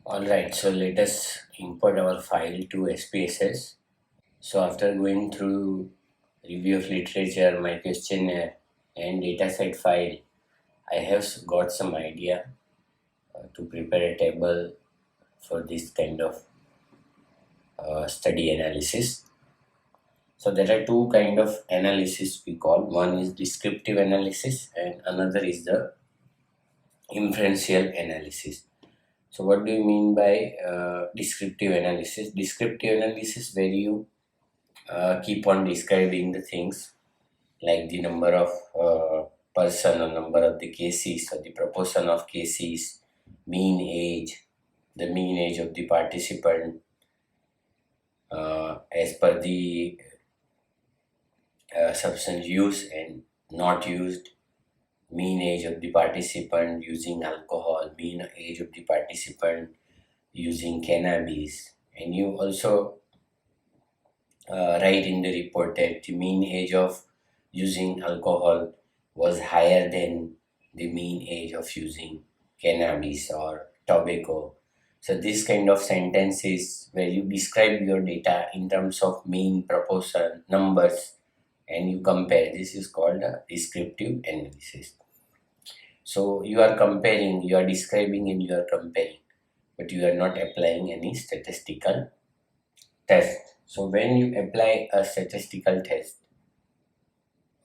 Alright, so let us import our file to SPSS. So after going through review of literature, my questionnaire and dataset file, I have got some idea to prepare a table for this kind of study analysis. So there are two kind of analysis we call. One is descriptive analysis and another is the inferential analysis. So what do you mean by descriptive analysis? Descriptive analysis where you keep on describing the things like the number of person or number of the cases or the proportion of cases, mean age, the mean age of the participant as per the substance use and not used, mean age of the participant using alcohol, mean age of the participant using cannabis, and you also write in the report that the mean age of using alcohol was higher than the mean age of using cannabis or tobacco. So this kind of sentences where you describe your data in terms of mean, proportion, numbers, and you compare. This is called a descriptive analysis. So you are comparing, you are describing and you are comparing, but you are not applying any statistical test. So when you apply a statistical test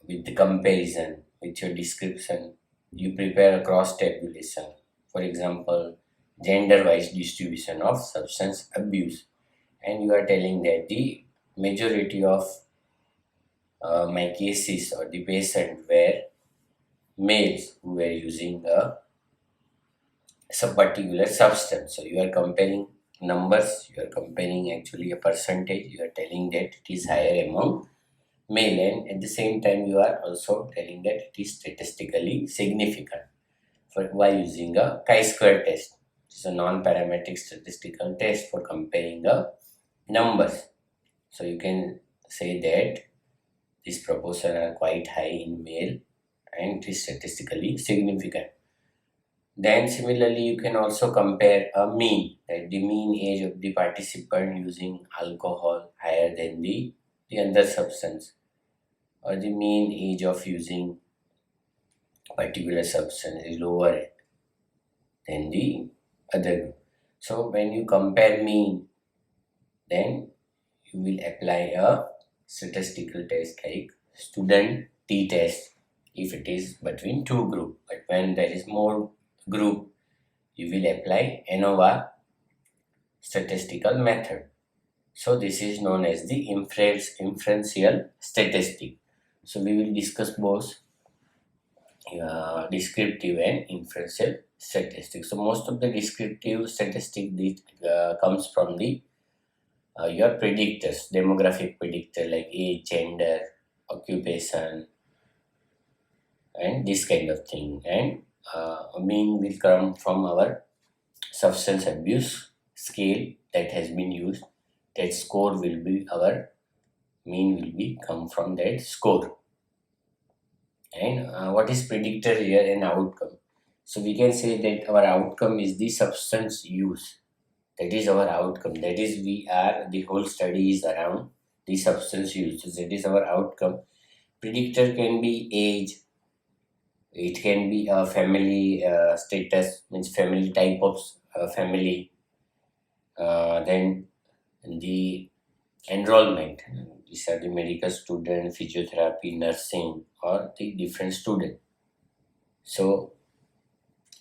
with the comparison with your description, you prepare a cross tabulation. For example, gender-wise distribution of substance abuse, and you are telling that the majority of my cases or the patient were males who were using some particular substance. So you are comparing numbers, you are comparing actually a percentage, you are telling that it is higher among male, and at the same time you are also telling that it is statistically significant for while using a chi-square test. It's a non-parametric statistical test for comparing the numbers. So you can say that this proportion are quite high in male and it is statistically significant. Then similarly, you can also compare a mean, that the mean age of the participant using alcohol higher than the other substance, or the mean age of using particular substance is lower than the other group. So when you compare mean, then you will apply a statistical test like student t-test if it is between two group. But when there is more group, you will apply ANOVA statistical method. So this is known as the inferential statistic. So we will discuss both descriptive and inferential statistics. So most of the descriptive statistic comes from the your predictors, demographic predictor like age, gender, occupation, and this kind of thing. And mean will come from our substance abuse scale that has been used. That score will be our mean will be come from that score. And what is predictor here and outcome? So we can say that our outcome is the substance use. That is our outcome. That is the whole study is around the substance use. So that is our outcome. Predictor can be age. It can be a family status, means family type of family. Then the enrollment. These are the medical student, physiotherapy, nursing, or the different student. So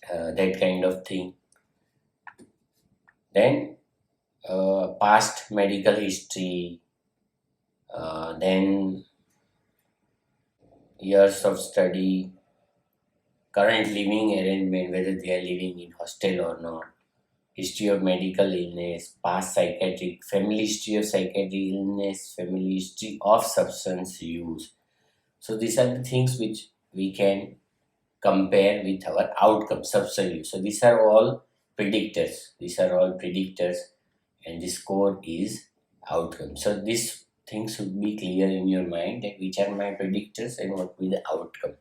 that kind of thing. Then past medical history, then years of study, current living arrangement, whether they are living in hostel or not, history of medical illness, past psychiatric, family history of psychiatric illness, family history of substance use. So these are the things which we can compare with our outcome, substance use. So these are all predictors. These are all predictors, and the score is outcome. So these things should be clear in your mind, that which are my predictors and what will be the outcome,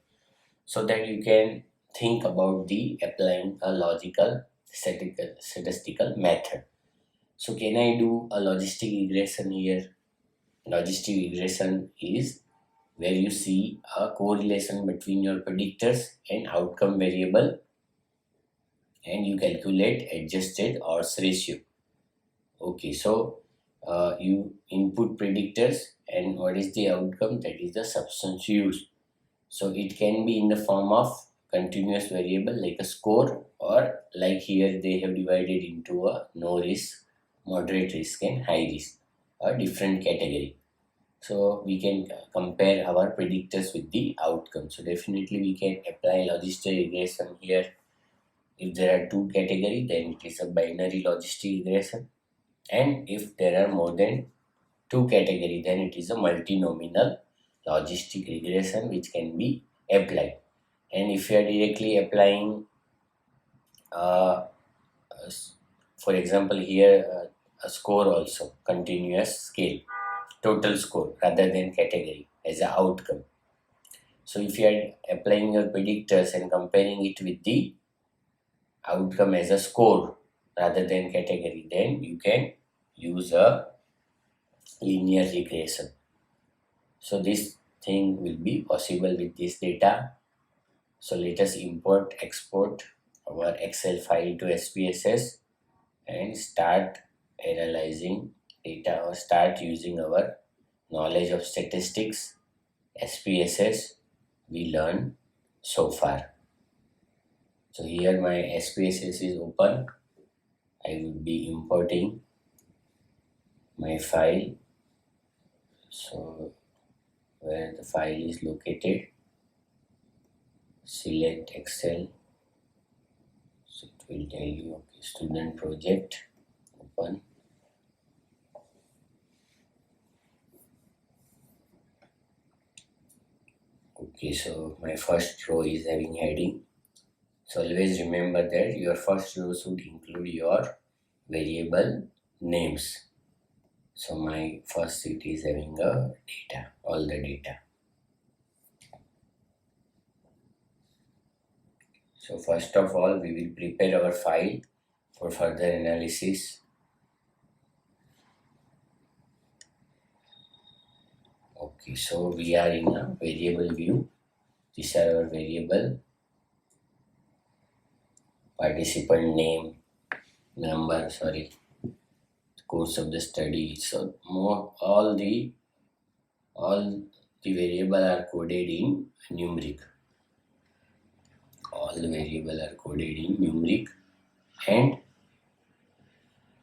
so that you can think about the applying a logical statistical method. So can I do a logistic regression here? Logistic regression is where you see a correlation between your predictors and outcome variable, and you calculate adjusted odds ratio. Okay, so you input predictors, and what is the outcome? That is the substance used. So it can be in the form of continuous variable like a score, or like here they have divided into a no risk, moderate risk and high risk, a different category. So we can compare our predictors with the outcome. So definitely we can apply logistic regression here. If there are two categories, then it is a binary logistic regression, and if there are more than two categories, then it is a multinomial logistic regression which can be applied. And if you are directly applying uh, for example here a score, also continuous scale, total score rather than category as an outcome. So if you are applying your predictors and comparing it with the outcome as a score rather than category, then you can use a linear regression. So this thing will be possible with this data. So let us export our Excel file to SPSS and start analyzing data, or start using our knowledge of statistics, SPSS we learned so far. So here my SPSS is open. I will be importing my file. So where the file is located, select Excel. So it will tell you, okay, student project, open. Okay, so my first row is having heading. So always remember that your first row should include your variable names. So my first sheet is having a data, all the data. So first of all, we will prepare our file for further analysis. Okay, so we are in a variable view. These are our variable: participant name, number, course of the study. So all the variable are coded in numeric. All the variable are coded in numeric, and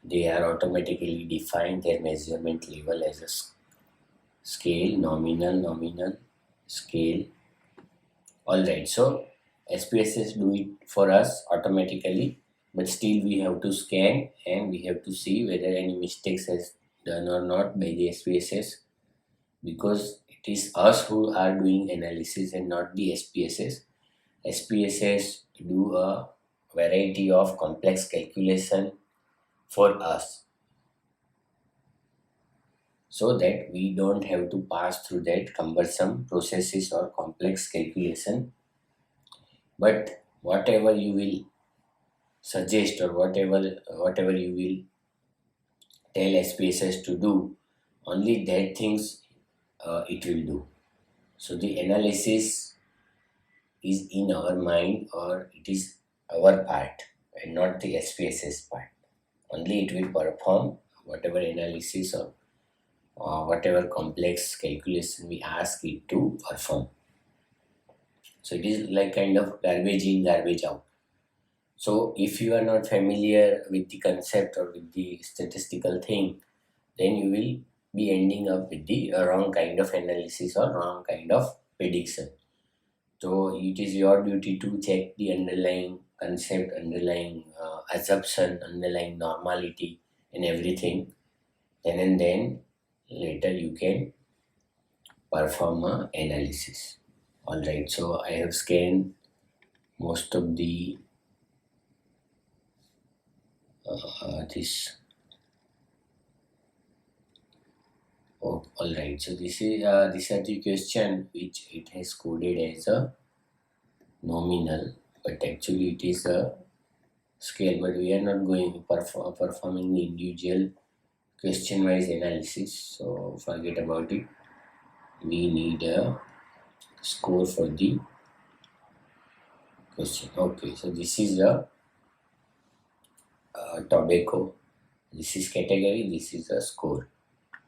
they are automatically defined their measurement level as a scale, nominal, scale. Alright, so SPSS do it for us automatically, but still we have to scan and we have to see whether any mistakes has done or not by the SPSS, because it is us who are doing analysis and not the SPSS. SPSS do a variety of complex calculation for us, so that we don't have to pass through that cumbersome processes or complex calculation. But whatever you will suggest, or whatever you will tell SPSS to do, only that things it will do. So the analysis is in our mind, or it is our part and not the SPSS part. Only it will perform whatever analysis or whatever complex calculation we ask it to perform. So it is like kind of garbage in, garbage out. So if you are not familiar with the concept or with the statistical thing, then you will be ending up with the wrong kind of analysis or wrong kind of prediction. So it is your duty to check the underlying concept, underlying assumption, underlying normality and everything. Then and then later you can perform a analysis. Alright, so I have scanned most of the this. Oh, alright, so this is these are the question which it has coded as a nominal, but actually it is a scale, but we are not going to performing the individual question wise analysis, so forget about it. We need a score for the question. Okay, so this is a tobacco, this is category, this is a score.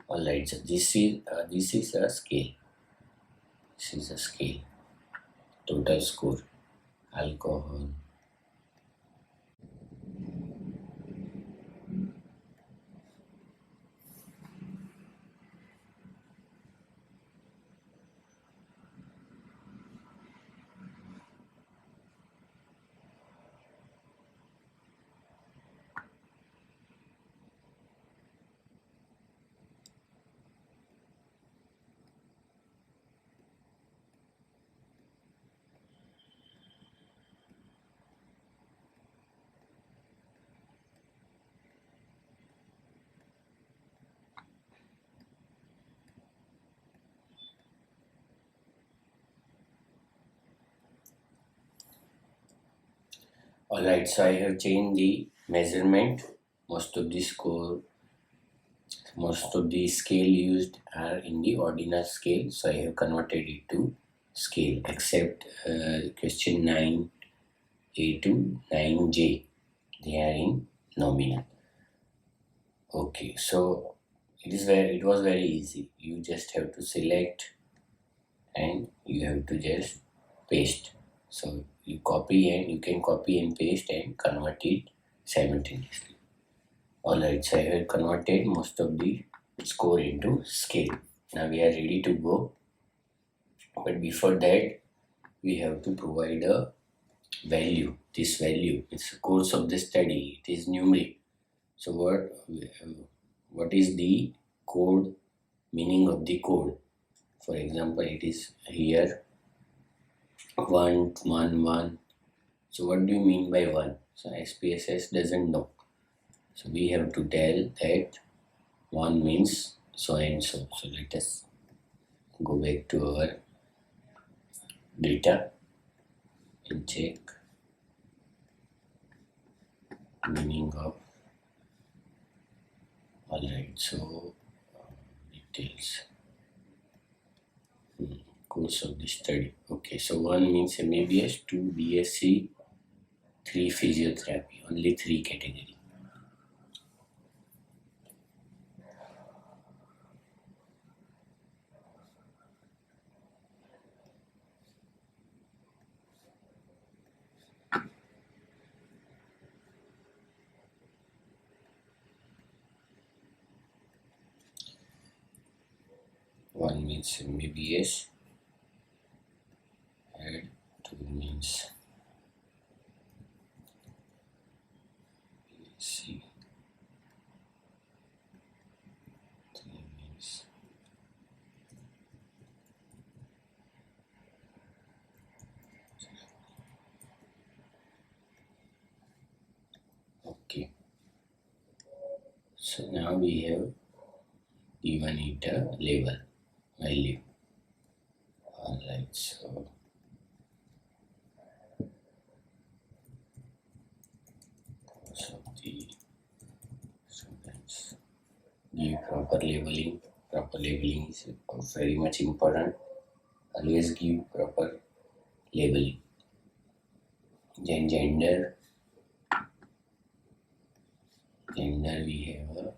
All right, so this is a scale, this is a scale, total score, alcohol. Alright, so I have changed the measurement. Most of the scale used are in the ordinal scale, so I have converted it to scale, except question 9A to 9J, they are in nominal. Okay, so it was very easy. You just have to select and you have to just paste. So you can copy and paste and convert it simultaneously. Alright, so I have converted most of the score into scale. Now we are ready to go, but before that we have to provide a value. This value, it's the course of the study, it is numeric. So what is the code, meaning of the code? For example, it is here 1 1 1. So what do you mean by 1? So SPSS doesn't know. So we have to tell that 1 means so and so. So let us go back to our data and check meaning of. Alright, so details. Course of the study. Okay, so 1 means MBBS, 2 BSc, 3 physiotherapy, only 3 category. One means MBBS and 2 means BSc, 3 means okay. So now we have given it a label value. Alright, so the students give proper labeling. Proper labeling is very much important. Always give proper labeling. Then gender we have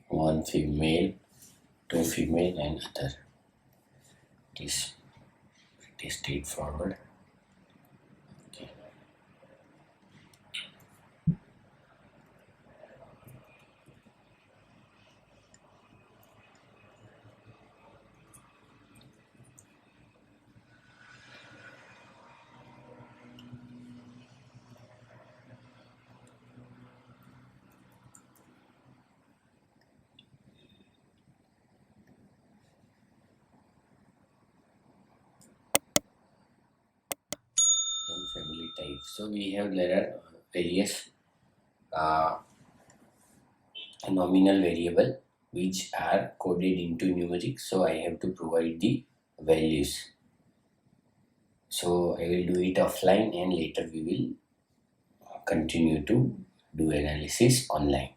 1 female, 2 female and other. It is pretty straightforward. Okay. Family type. So there are various nominal variable which are coded into numeric. So I have to provide the values. So I will do it offline and later we will continue to do analysis online.